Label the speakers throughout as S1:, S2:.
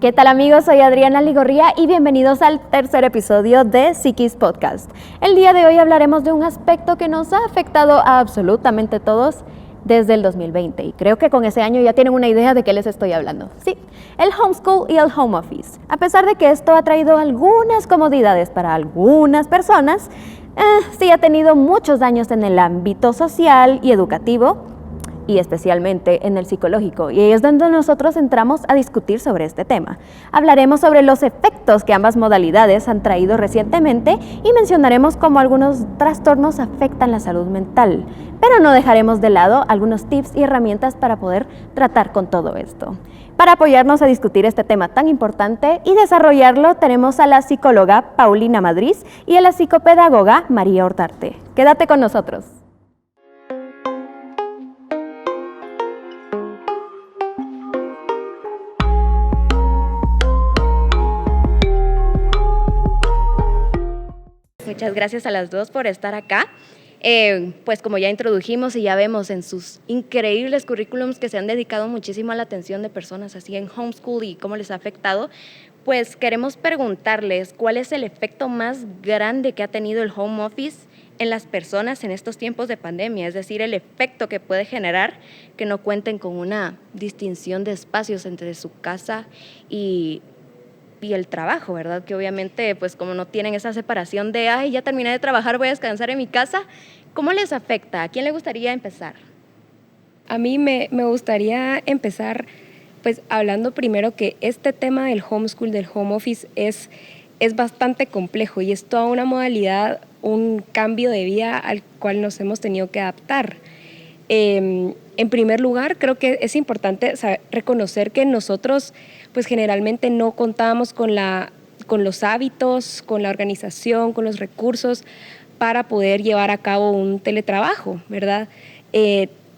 S1: ¿Qué tal amigos? Soy Adriana Ligorría y bienvenidos al tercer episodio de Psiquis Podcast. El día de hoy hablaremos de un aspecto que nos ha afectado a absolutamente todos desde el 2020 y creo que con ese año ya tienen una idea de qué les estoy hablando. Sí, el homeschool y el home office. A pesar de que esto ha traído algunas comodidades para algunas personas, sí ha tenido muchos daños en el ámbito social y educativo, y especialmente en el psicológico, y ahí es donde nosotros entramos a discutir sobre este tema. Hablaremos sobre los efectos que ambas modalidades han traído recientemente y mencionaremos cómo algunos trastornos afectan la salud mental, pero no dejaremos de lado algunos tips y herramientas para poder tratar con todo esto. Para apoyarnos a discutir este tema tan importante y desarrollarlo, tenemos a la psicóloga Paulina Madriz y a la psicopedagoga María Hortarte. Quédate con nosotros. Muchas gracias a las dos por estar acá. Pues como ya introdujimos y ya vemos en sus increíbles currículums que se han dedicado muchísimo a la atención de personas así en homeschool y cómo les ha afectado, pues queremos preguntarles cuál es el efecto más grande que ha tenido el home office en las personas en estos tiempos de pandemia, es decir, el efecto que puede generar que no cuenten con una distinción de espacios entre su casa y el trabajo, ¿verdad? Que obviamente, pues como no tienen esa separación de, ay, ya terminé de trabajar, voy a descansar en mi casa, ¿cómo les afecta? ¿A quién le gustaría empezar?
S2: A mí me gustaría empezar, pues hablando primero que este tema del homeschool, del home office, es bastante complejo y es toda una modalidad, un cambio de vida al cual nos hemos tenido que adaptar. En primer lugar, creo que es importante reconocer que nosotros pues generalmente no contábamos con los hábitos, con la organización, con los recursos para poder llevar a cabo un teletrabajo, ¿verdad?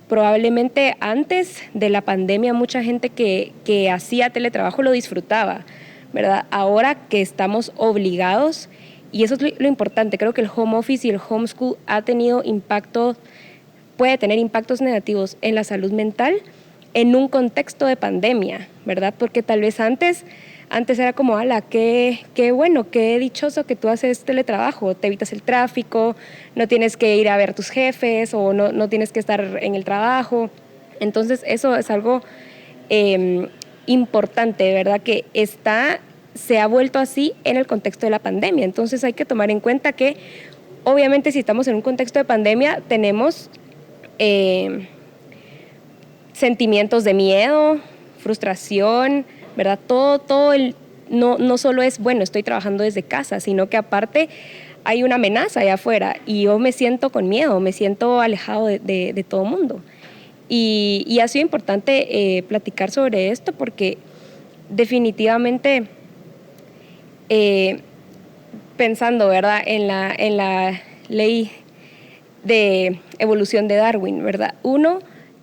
S2: Probablemente antes de la pandemia mucha gente que hacía teletrabajo lo disfrutaba, ¿verdad? Ahora que estamos obligados, y eso es lo importante, creo que el home office y el homeschool puede tener impactos negativos en la salud mental en un contexto de pandemia, ¿verdad? Porque tal vez antes era como, ala, qué bueno, qué dichoso que tú haces teletrabajo, te evitas el tráfico, no tienes que ir a ver a tus jefes o no tienes que estar en el trabajo. Entonces eso es algo importante, ¿verdad? Que se ha vuelto así en el contexto de la pandemia. Entonces hay que tomar en cuenta que obviamente si estamos en un contexto de pandemia tenemos sentimientos de miedo, frustración, ¿verdad? No solo es, bueno, estoy trabajando desde casa, sino que aparte hay una amenaza allá afuera y yo me siento con miedo, me siento alejado de todo el mundo. Y ha sido importante platicar sobre esto porque definitivamente pensando, ¿verdad?, en la ley de evolución de Darwin, ¿verdad?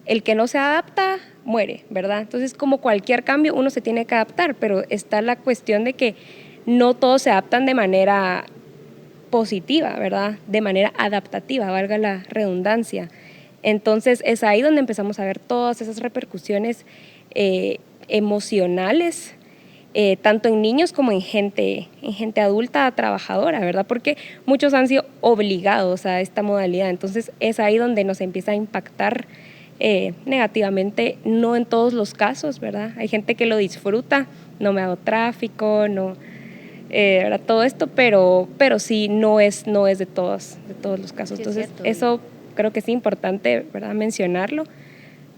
S2: El que no se adapta, muere, ¿verdad? Entonces, como cualquier cambio, uno se tiene que adaptar, pero está la cuestión de que no todos se adaptan de manera positiva, ¿verdad? De manera adaptativa, valga la redundancia. Entonces, es ahí donde empezamos a ver todas esas repercusiones emocionales, tanto en niños como en gente adulta trabajadora, ¿verdad? Porque muchos han sido obligados a esta modalidad. Entonces, es ahí donde nos empieza a impactar negativamente, no en todos los casos, ¿verdad? Hay gente que lo disfruta, no me hago tráfico, no, ¿verdad? Todo esto, pero sí no es de todos los casos.
S1: Sí,
S2: entonces, eso creo que es importante, ¿verdad?, mencionarlo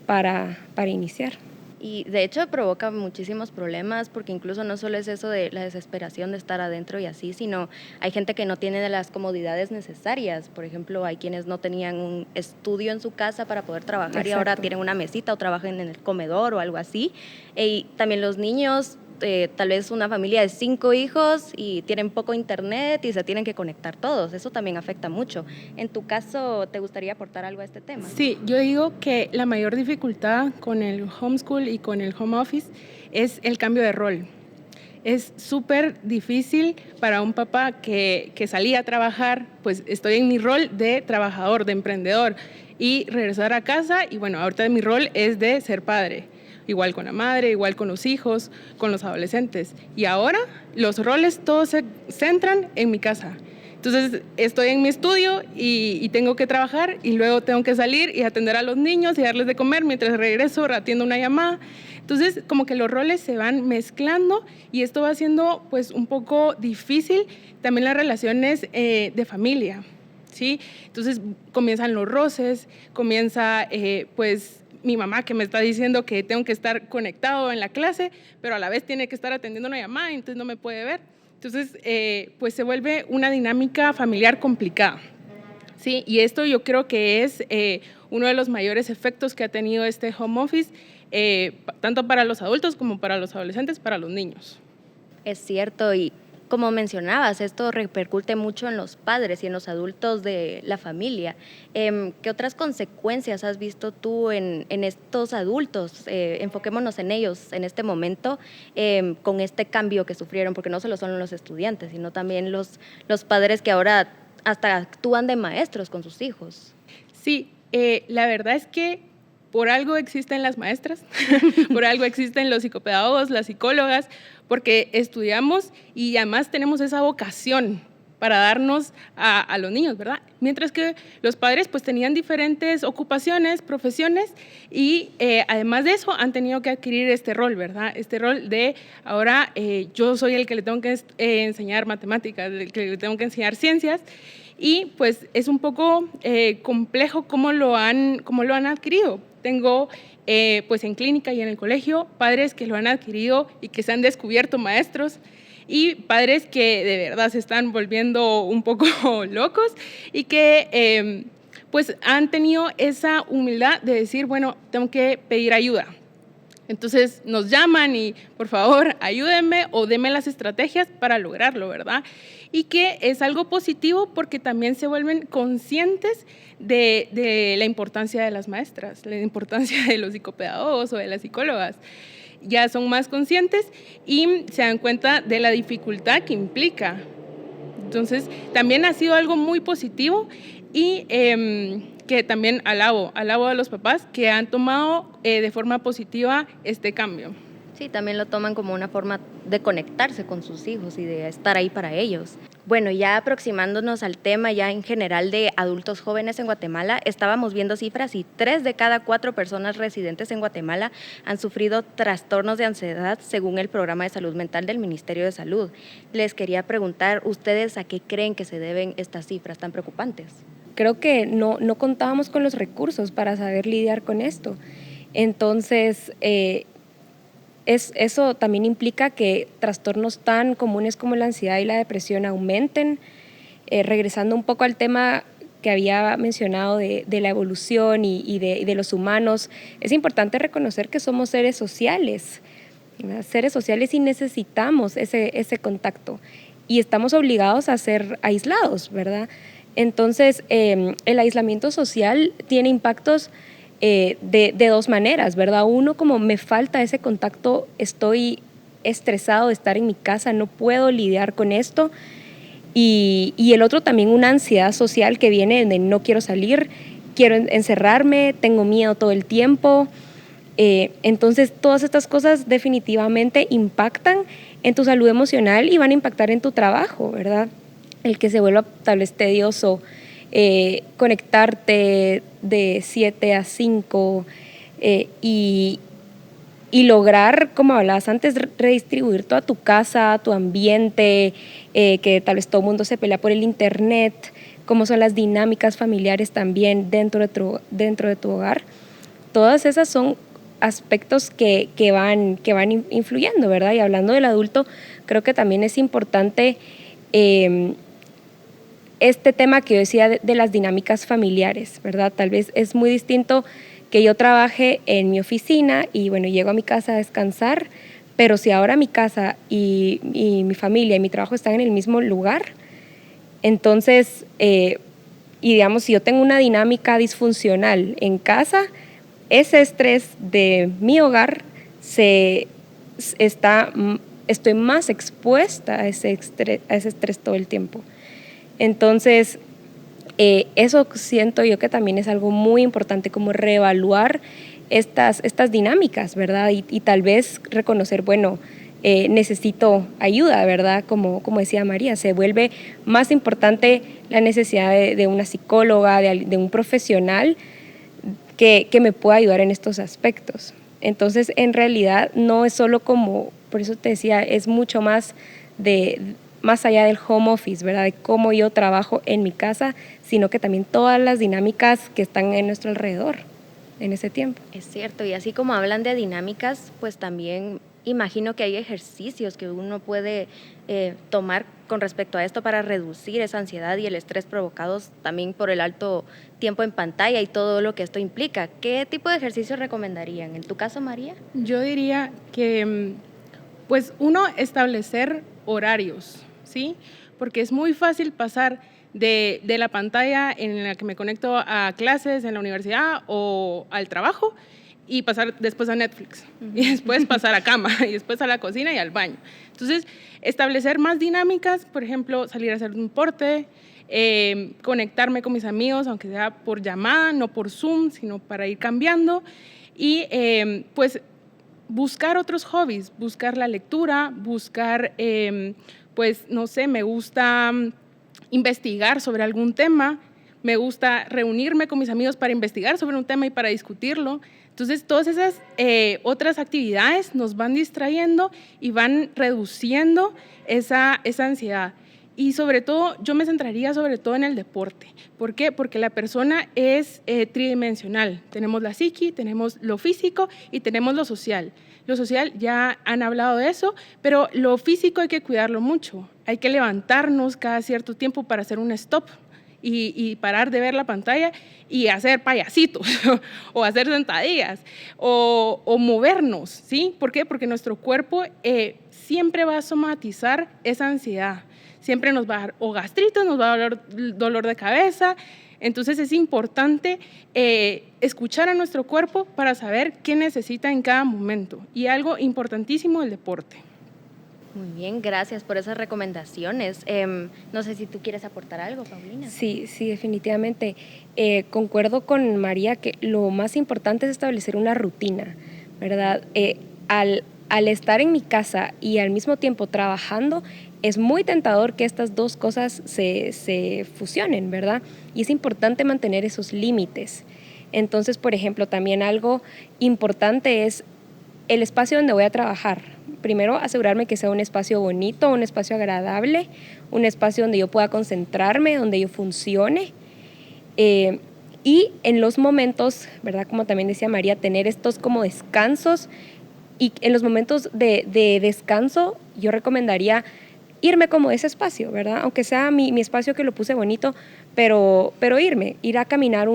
S2: para iniciar.
S1: Y de hecho provoca muchísimos problemas porque incluso no solo es eso de la desesperación de estar adentro y así, sino hay gente que no tiene de las comodidades necesarias. Por ejemplo, hay quienes no tenían un estudio en su casa para poder trabajar. Exacto. Y ahora tienen una mesita o trabajan en el comedor o algo así. Y también los niños, tal vez una familia de 5 hijos y tienen poco internet y se tienen que conectar todos. Eso también afecta mucho. En tu caso, ¿te gustaría aportar algo a este tema?
S3: Sí, yo digo que la mayor dificultad con el homeschool y con el home office es el cambio de rol. Es súper difícil para un papá que salía a trabajar, pues estoy en mi rol de trabajador, de emprendedor, y regresar a casa y bueno, ahorita mi rol es de ser padre. igual con la madre, igual con los hijos, con los adolescentes. Y ahora los roles todos se centran en mi casa. Entonces estoy en mi estudio y tengo que trabajar y luego tengo que salir y atender a los niños y darles de comer mientras regreso, atiendo una llamada. Entonces como que los roles se van mezclando y esto va siendo pues un poco difícil también las relaciones de familia, ¿sí? Entonces comienzan los roces, comienza pues mi mamá que me está diciendo que tengo que estar conectado en la clase, pero a la vez tiene que estar atendiendo una llamada, entonces no me puede ver. Entonces, pues se vuelve una dinámica familiar complicada, ¿sí? Y esto yo creo que es uno de los mayores efectos que ha tenido este home office, tanto para los adultos como para los adolescentes, para los niños.
S1: Es cierto, y como mencionabas, esto repercute mucho en los padres y en los adultos de la familia. ¿Qué otras consecuencias has visto tú en estos adultos? Enfoquémonos en ellos en este momento, con este cambio que sufrieron, porque no solo son los estudiantes, sino también los padres que ahora hasta actúan de maestros con sus hijos.
S3: Sí, la verdad es que por algo existen las maestras, por algo existen los psicopedagogos, las psicólogas, porque estudiamos y además tenemos esa vocación para darnos a los niños, ¿verdad? Mientras que los padres pues tenían diferentes ocupaciones, profesiones y además de eso han tenido que adquirir este rol, ¿verdad? Este rol de ahora yo soy el que le tengo que enseñar matemáticas, el que le tengo que enseñar ciencias y pues es un poco complejo cómo lo han adquirido. Tengo pues en clínica y en el colegio padres que lo han adquirido y que se han descubierto maestros y padres que de verdad se están volviendo un poco locos y que pues han tenido esa humildad de decir, bueno, tengo que pedir ayuda. Entonces nos llaman y por favor ayúdenme o denme las estrategias para lograrlo, ¿verdad? Y que es algo positivo porque también se vuelven conscientes de la importancia de las maestras, la importancia de los psicopedagogos o de las psicólogas. Ya son más conscientes y se dan cuenta de la dificultad que implica. Entonces también ha sido algo muy positivo y que también alabo a los papás que han tomado de forma positiva este cambio.
S1: Sí, también lo toman como una forma de conectarse con sus hijos y de estar ahí para ellos. Bueno, ya aproximándonos al tema ya en general de adultos jóvenes en Guatemala, estábamos viendo cifras y 3 de cada 4 personas residentes en Guatemala han sufrido trastornos de ansiedad según el Programa de Salud Mental del Ministerio de Salud. Les quería preguntar, ¿ustedes a qué creen que se deben estas cifras tan preocupantes?
S2: Creo que no contábamos con los recursos para saber lidiar con esto. Entonces, eso también implica que trastornos tan comunes como la ansiedad y la depresión aumenten. Regresando un poco al tema que había mencionado de la evolución y de los humanos, es importante reconocer que somos seres sociales, ¿verdad? Seres sociales y necesitamos ese contacto y estamos obligados a ser aislados, ¿verdad? Entonces, el aislamiento social tiene impactos de 2 maneras, ¿verdad? Uno, como me falta ese contacto, estoy estresado de estar en mi casa, no puedo lidiar con esto. Y el otro también una ansiedad social que viene de no quiero salir, quiero encerrarme, tengo miedo todo el tiempo. Entonces, todas estas cosas definitivamente impactan en tu salud emocional y van a impactar en tu trabajo, ¿verdad? El que se vuelva tal vez tedioso, conectarte de 7 a 5 y lograr, como hablabas antes, redistribuir toda tu casa, tu ambiente, que tal vez todo el mundo se pelea por el internet, cómo son las dinámicas familiares también dentro de tu hogar. Todas esas son aspectos que van influyendo, ¿verdad? Y hablando del adulto, creo que también es importante este tema que yo decía de las dinámicas familiares, ¿verdad? Tal vez es muy distinto que yo trabaje en mi oficina y bueno, llego a mi casa a descansar, pero si ahora mi casa y mi familia y mi trabajo están en el mismo lugar, entonces, y digamos, si yo tengo una dinámica disfuncional en casa, ese estrés de mi hogar estoy más expuesta a ese estrés todo el tiempo. Entonces, eso siento yo que también es algo muy importante, como reevaluar estas dinámicas, ¿verdad? Y tal vez reconocer, bueno, necesito ayuda, ¿verdad? Como decía María, se vuelve más importante la necesidad de una psicóloga, de un profesional que me pueda ayudar en estos aspectos. Entonces, en realidad, no es solo como, por eso te decía, es mucho más allá del home office, ¿verdad? De cómo yo trabajo en mi casa, sino que también todas las dinámicas que están en nuestro alrededor en ese tiempo.
S1: Es cierto, y así como hablan de dinámicas, pues también imagino que hay ejercicios que uno puede tomar con respecto a esto para reducir esa ansiedad y el estrés provocados también por el alto tiempo en pantalla y todo lo que esto implica. ¿Qué tipo de ejercicios recomendarían? En tu caso, María.
S3: Yo diría que, pues, uno, establecer horarios, ¿sí? Porque es muy fácil pasar de la pantalla en la que me conecto a clases en la universidad o al trabajo y pasar después a Netflix, y después pasar a cama, y después a la cocina y al baño. Entonces, establecer más dinámicas, por ejemplo, salir a hacer un deporte, conectarme con mis amigos, aunque sea por llamada, no por Zoom, sino para ir cambiando, y pues buscar otros hobbies, buscar la lectura, buscar, pues no sé, me gusta investigar sobre algún tema, me gusta reunirme con mis amigos para investigar sobre un tema y para discutirlo. Entonces, todas esas otras actividades nos van distrayendo y van reduciendo esa ansiedad. Y sobre todo, yo me centraría sobre todo en el deporte. ¿Por qué? Porque la persona es tridimensional. Tenemos la psiqui, tenemos lo físico y tenemos lo social. Lo social, ya han hablado de eso, pero lo físico hay que cuidarlo mucho. Hay que levantarnos cada cierto tiempo para hacer un stop y parar de ver la pantalla y hacer payasitos o hacer sentadillas o movernos, ¿sí? ¿Por qué? Porque nuestro cuerpo siempre va a somatizar esa ansiedad. Siempre nos va a dar o gastritis, nos va a dar dolor de cabeza. Entonces es importante escuchar a nuestro cuerpo para saber qué necesita en cada momento. Y algo importantísimo, el deporte.
S1: Muy bien, gracias por esas recomendaciones. No sé si tú quieres aportar algo, Paulina.
S2: Sí, definitivamente. Concuerdo con María que lo más importante es establecer una rutina, ¿verdad? Al estar en mi casa y al mismo tiempo trabajando, es muy tentador que estas dos cosas se fusionen, ¿verdad? Y es importante mantener esos límites. Entonces, por ejemplo, también algo importante es el espacio donde voy a trabajar. Primero, asegurarme que sea un espacio bonito, un espacio agradable, un espacio donde yo pueda concentrarme, donde yo funcione. Y en los momentos, ¿verdad? Como también decía María, tener estos como descansos. Y en los momentos de descanso, yo recomendaría irme como de ese espacio, ¿verdad? Aunque sea mi espacio que lo puse bonito, pero ir a caminar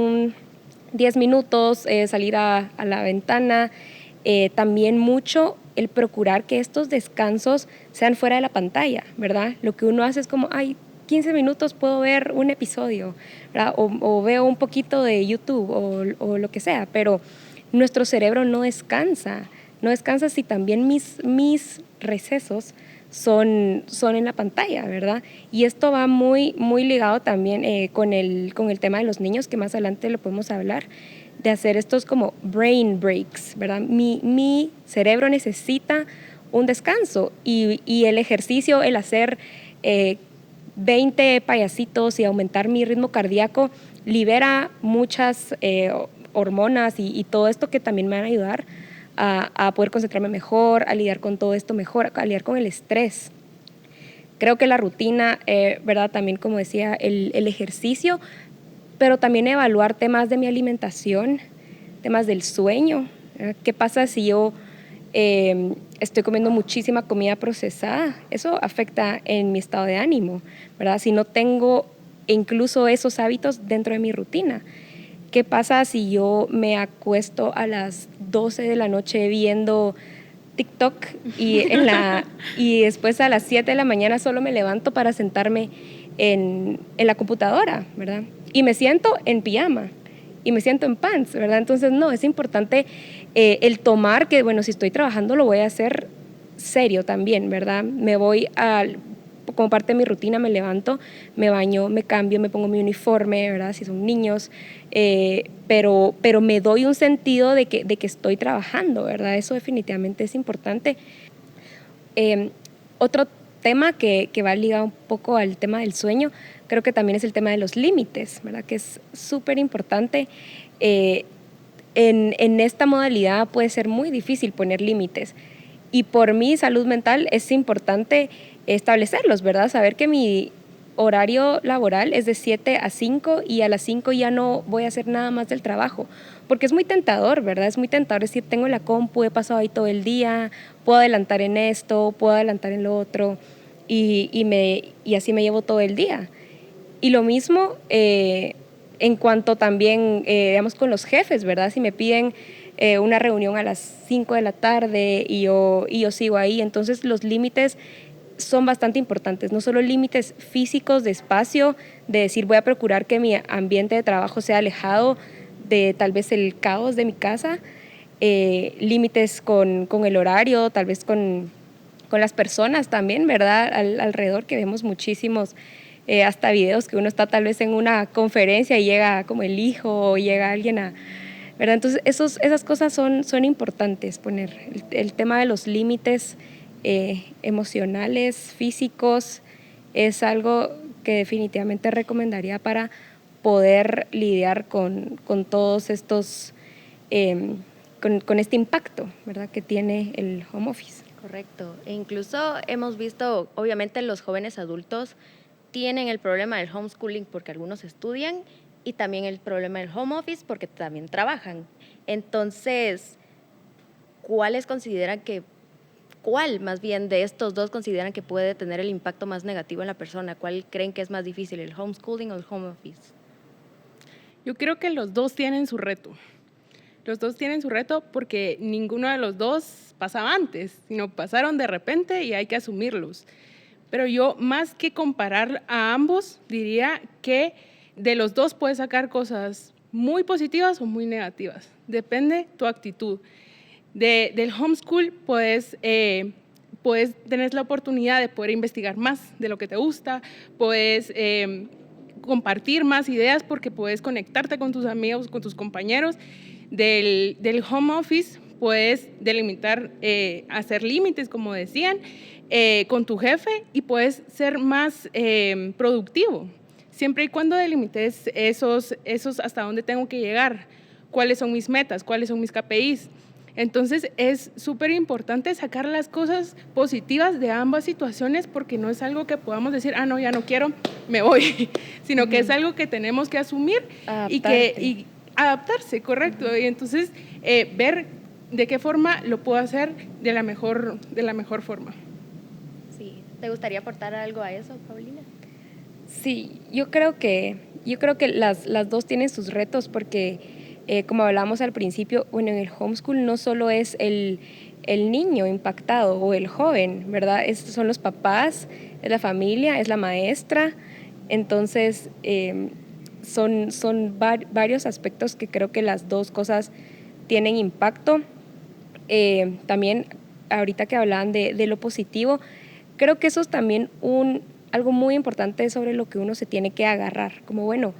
S2: 10 minutos, salir a la ventana. También mucho el procurar que estos descansos sean fuera de la pantalla, ¿verdad? Lo que uno hace es como, 15 minutos puedo ver un episodio, ¿verdad? O veo un poquito de YouTube o lo que sea, pero nuestro cerebro no descansa si también mis recesos son en la pantalla, ¿verdad? Y esto va muy, muy ligado también con el tema de los niños, que más adelante lo podemos hablar, de hacer estos como brain breaks, ¿verdad? Mi cerebro necesita un descanso y el ejercicio, el hacer 20 payasitos y aumentar mi ritmo cardíaco libera muchas hormonas y todo esto que también me van a ayudar a poder concentrarme mejor, a lidiar con todo esto mejor, a lidiar con el estrés. Creo que la rutina, ¿verdad? También, como decía, el ejercicio, pero también evaluar temas de mi alimentación, temas del sueño. ¿Qué pasa si yo estoy comiendo muchísima comida procesada? Eso afecta en mi estado de ánimo, ¿verdad? Si no tengo incluso esos hábitos dentro de mi rutina. ¿Qué pasa si yo me acuesto a las 12 de la noche viendo TikTok y después a las 7 de la mañana solo me levanto para sentarme en la computadora, ¿verdad? Y me siento en pijama y me siento en pants, ¿verdad? Entonces, no, es importante el tomar que, bueno, si estoy trabajando lo voy a hacer serio también, ¿verdad? como parte de mi rutina, me levanto, me baño, me cambio, me pongo mi uniforme, ¿verdad? Si son niños, pero me doy un sentido de que estoy trabajando, ¿verdad? Eso definitivamente es importante. Otro tema que va ligado un poco al tema del sueño, creo que también es el tema de los límites, ¿verdad? Que es súper importante. En esta modalidad puede ser muy difícil poner límites, y por mi salud mental es importante establecerlos, ¿verdad? Saber que mi horario laboral es de 7 a 5 y a las 5 ya no voy a hacer nada más del trabajo, porque es muy tentador, ¿verdad? Es muy tentador decir, tengo la compu, he pasado ahí todo el día, puedo adelantar en esto, puedo adelantar en lo otro, y así me llevo todo el día. Y lo mismo en cuanto también, digamos, con los jefes, ¿verdad? Si me piden una reunión a las 5 de la tarde y yo sigo ahí, entonces los límites son bastante importantes, no solo límites físicos de espacio, de decir voy a procurar que mi ambiente de trabajo sea alejado de tal vez el caos de mi casa, límites con el horario, tal vez con las personas también, ¿verdad? Alrededor, que vemos muchísimos hasta videos que uno está tal vez en una conferencia y llega como el hijo o llega alguien a, ¿verdad? Entonces esas cosas son importantes, poner el tema de los límites emocionales, físicos, es algo que definitivamente recomendaría para poder lidiar con todos estos, con este impacto, ¿verdad?, que tiene el home office.
S1: Correcto. E incluso hemos visto, obviamente los jóvenes adultos tienen el problema del homeschooling porque algunos estudian y también el problema del home office porque también trabajan. Entonces, ¿cuál más bien de estos dos consideran que puede tener el impacto más negativo en la persona? ¿Cuál creen que es más difícil, el homeschooling o el home office?
S3: Yo creo que los dos tienen su reto. Los dos tienen su reto porque ninguno de los dos pasaba antes, sino pasaron de repente y hay que asumirlos. Pero yo, más que comparar a ambos, diría que de los dos puedes sacar cosas muy positivas o muy negativas. Depende tu actitud. Del homeschool puedes tener la oportunidad de poder investigar más de lo que te gusta, puedes compartir más ideas porque puedes conectarte con tus amigos, con tus compañeros. Del home office puedes delimitar, hacer límites, como decían, con tu jefe, y puedes ser más productivo, siempre y cuando delimites esos hasta dónde tengo que llegar, cuáles son mis metas, cuáles son mis KPIs. Entonces es súper importante sacar las cosas positivas de ambas situaciones, porque no es algo que podamos decir, no, ya no quiero, me voy, sino que es algo que tenemos que asumir y adaptarse, correcto. Y entonces ver de qué forma lo puedo hacer de la mejor forma.
S1: Sí. ¿Te gustaría aportar algo a eso, Paulina?
S2: Sí, yo creo que las dos tienen sus retos porque, como hablábamos al principio, bueno, en el homeschool no solo es el niño impactado o el joven, ¿verdad? Son los papás, es la familia, es la maestra. Entonces, son varios aspectos que creo que las dos cosas tienen impacto. También, ahorita que hablaban de lo positivo, creo que eso es también algo muy importante sobre lo que uno se tiene que agarrar, como bueno,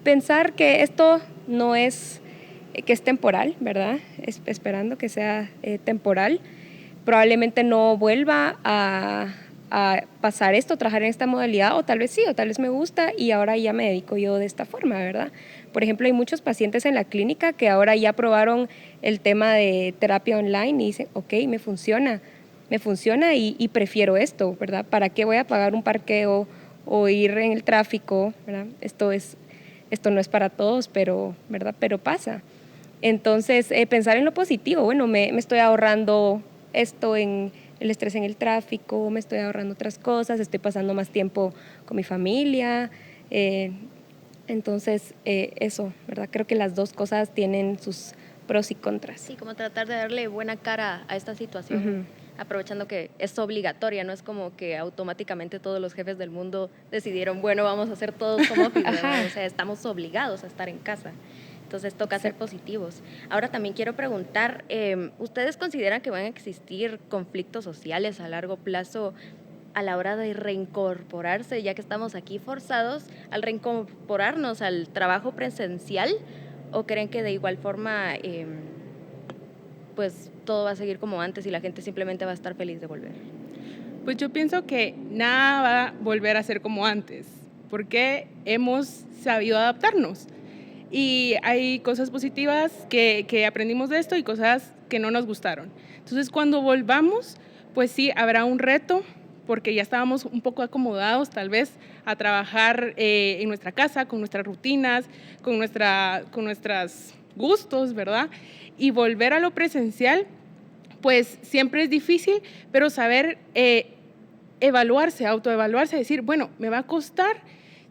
S2: pensar que esto no es, que es temporal, ¿verdad? Esperando que sea temporal. Probablemente no vuelva a pasar esto, trabajar en esta modalidad, o tal vez sí, o tal vez me gusta y ahora ya me dedico yo de esta forma, ¿verdad? Por ejemplo, hay muchos pacientes en la clínica que ahora ya probaron el tema de terapia online y dicen, ok, me funciona y prefiero esto, ¿verdad? ¿Para qué voy a pagar un parqueo o ir en el tráfico, ¿verdad? Esto no es para todos, ¿verdad? Pero pasa. Entonces, pensar en lo positivo, bueno, me estoy ahorrando esto en el estrés en el tráfico, me estoy ahorrando otras cosas, estoy pasando más tiempo con mi familia. Entonces, eso, ¿verdad? Creo que las dos cosas tienen sus pros y contras.
S1: Sí, como tratar de darle buena cara a esta situación, aprovechando que es obligatoria, no es como que automáticamente todos los jefes del mundo decidieron, bueno, vamos a hacer todos home office, o sea, estamos obligados a estar en casa. Entonces toca ser positivos. Ahora también quiero preguntar, ¿ustedes consideran que van a existir conflictos sociales a largo plazo a la hora de reincorporarse, ya que estamos aquí forzados al reincorporarnos al trabajo presencial, o creen que de igual forma pues todo va a seguir como antes y la gente simplemente va a estar feliz de volver?
S3: Pues yo pienso que nada va a volver a ser como antes, porque hemos sabido adaptarnos. Y hay cosas positivas que aprendimos de esto y cosas que no nos gustaron. Entonces, cuando volvamos, pues sí, habrá un reto, porque ya estábamos un poco acomodados tal vez a trabajar en nuestra casa, con nuestras rutinas, con nuestros gustos, ¿verdad? Y volver a lo presencial, pues siempre es difícil, pero saber evaluarse, autoevaluarse, decir, bueno, me va a costar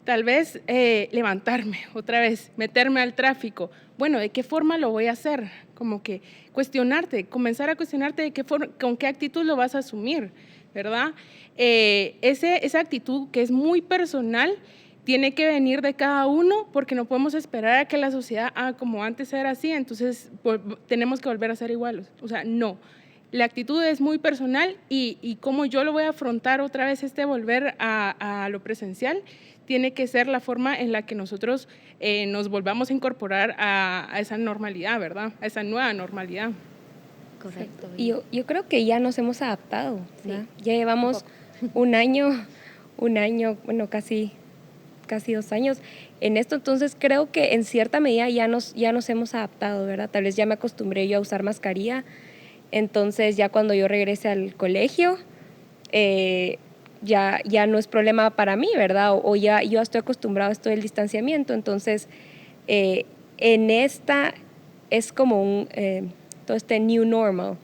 S3: tal vez levantarme otra vez, meterme al tráfico. Bueno, ¿de qué forma lo voy a hacer? Como que cuestionarte, comenzar a cuestionarte de qué forma, con qué actitud lo vas a asumir, ¿verdad? Esa actitud que es muy personal tiene que venir de cada uno, porque no podemos esperar a que la sociedad haga como antes era así, entonces tenemos que volver a ser iguales. O sea, no. La actitud es muy personal y cómo yo lo voy a afrontar otra vez volver a lo presencial, tiene que ser la forma en la que nosotros nos volvamos a incorporar a esa normalidad, ¿verdad? A esa nueva normalidad.
S1: Correcto.
S2: Y yo creo que ya nos hemos adaptado, ¿verdad? Sí, ya llevamos un año, bueno, casi 2 años en esto, entonces creo que en cierta medida ya nos hemos adaptado, ¿verdad? Tal vez ya me acostumbré yo a usar mascarilla, entonces ya cuando yo regrese al colegio, ya no es problema para mí, ¿verdad? O ya yo estoy acostumbrado a esto del distanciamiento, entonces en esta es como todo este new normal,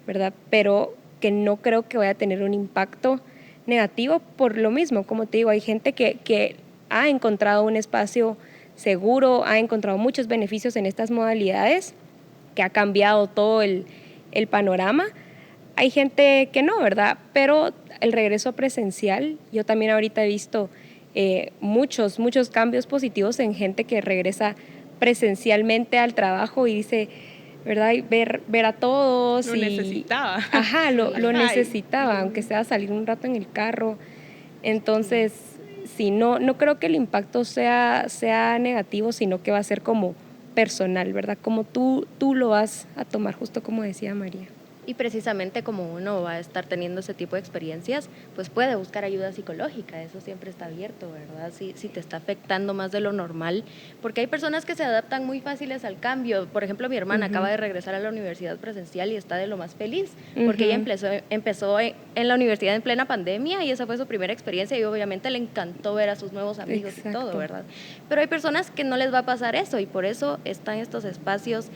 S2: ¿verdad? Pero que no creo que vaya a tener un impacto negativo por lo mismo. Como te digo, hay gente que ha encontrado un espacio seguro, ha encontrado muchos beneficios en estas modalidades, que ha cambiado todo el panorama. Hay gente que no, ¿verdad? Pero el regreso presencial, yo también ahorita he visto muchos cambios positivos en gente que regresa presencialmente al trabajo y dice, ¿verdad? Y ver a todos.
S3: Lo necesitaba.
S2: Ajá, lo necesitaba, aunque sea salir un rato en el carro. Entonces, sí, no creo que el impacto sea negativo, sino que va a ser como personal, ¿verdad? Como tú lo vas a tomar, justo como decía María.
S1: Y precisamente como uno va a estar teniendo ese tipo de experiencias, pues puede buscar ayuda psicológica, eso siempre está abierto, ¿verdad? Si te está afectando más de lo normal, porque hay personas que se adaptan muy fáciles al cambio. Por ejemplo, mi hermana acaba de regresar a la universidad presencial y está de lo más feliz, porque ella empezó en la universidad en plena pandemia y esa fue su primera experiencia y obviamente le encantó ver a sus nuevos amigos. Exacto. Y todo, ¿verdad? Pero hay personas que no les va a pasar eso y por eso están estos espacios,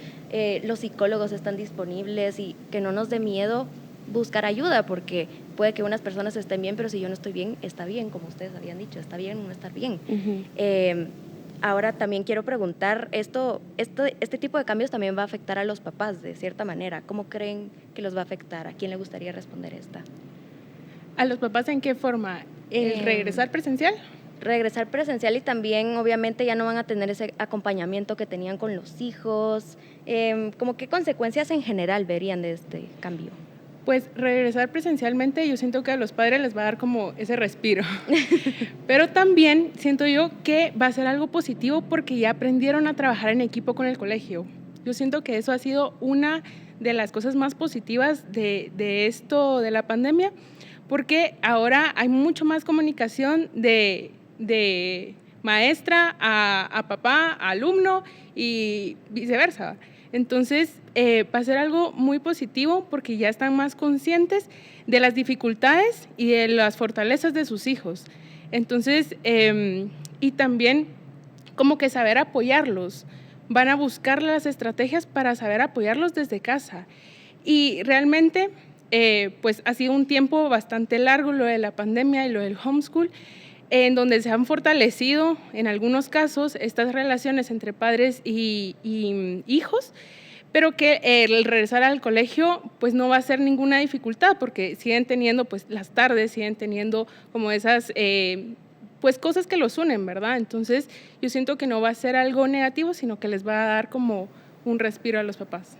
S1: los psicólogos están disponibles y que no nos dé miedo buscar ayuda, porque puede que unas personas estén bien, pero si yo no estoy bien, está bien, como ustedes habían dicho, está bien no estar bien. Ahora también quiero preguntar, este tipo de cambios también va a afectar a los papás de cierta manera. ¿Cómo creen que los va a afectar? ¿A quién le gustaría responder esta?
S3: ¿A los papás en qué forma? ¿El regresar presencial?
S1: Regresar presencial y también obviamente ya no van a tener ese acompañamiento que tenían con los hijos. ¿Cómo qué consecuencias en general verían de este cambio?
S3: Pues regresar presencialmente yo siento que a los padres les va a dar como ese respiro, pero también siento yo que va a ser algo positivo porque ya aprendieron a trabajar en equipo con el colegio. Yo siento que eso ha sido una de las cosas más positivas de esto de la pandemia, porque ahora hay mucho más comunicación de maestra a papá, a alumno y viceversa. Entonces, va a ser algo muy positivo porque ya están más conscientes de las dificultades y de las fortalezas de sus hijos. Entonces, y también como que saber apoyarlos. Van a buscar las estrategias para saber apoyarlos desde casa. Y realmente, pues ha sido un tiempo bastante largo lo de la pandemia y lo del homeschool, en donde se han fortalecido en algunos casos estas relaciones entre padres y hijos, pero que el regresar al colegio pues no va a ser ninguna dificultad porque siguen teniendo pues las tardes, siguen teniendo como esas pues cosas que los unen, ¿verdad? Entonces yo siento que no va a ser algo negativo, sino que les va a dar como un respiro a los papás.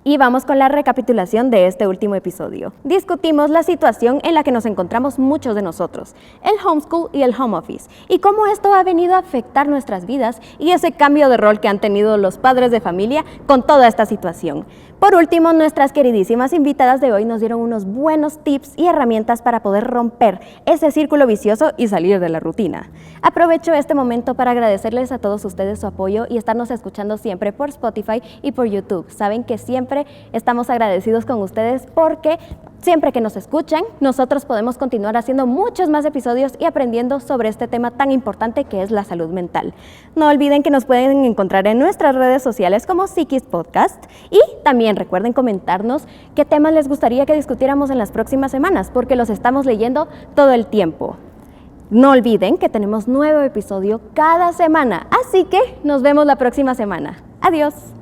S1: Y vamos con la recapitulación de este último episodio. Discutimos la situación en la que nos encontramos muchos de nosotros, el homeschool y el home office, y cómo esto ha venido a afectar nuestras vidas y ese cambio de rol que han tenido los padres de familia con toda esta situación. Por último, nuestras queridísimas invitadas de hoy nos dieron unos buenos tips y herramientas para poder romper ese círculo vicioso y salir de la rutina. Aprovecho este momento para agradecerles a todos ustedes su apoyo y estarnos escuchando siempre por Spotify y por YouTube. Saben que siempre estamos agradecidos con ustedes porque siempre que nos escuchan, nosotros podemos continuar haciendo muchos más episodios y aprendiendo sobre este tema tan importante que es la salud mental. No olviden que nos pueden encontrar en nuestras redes sociales como Psiquis Podcast y también recuerden comentarnos qué temas les gustaría que discutiéramos en las próximas semanas porque los estamos leyendo todo el tiempo. No olviden que tenemos nuevo episodio cada semana, así que nos vemos la próxima semana. Adiós.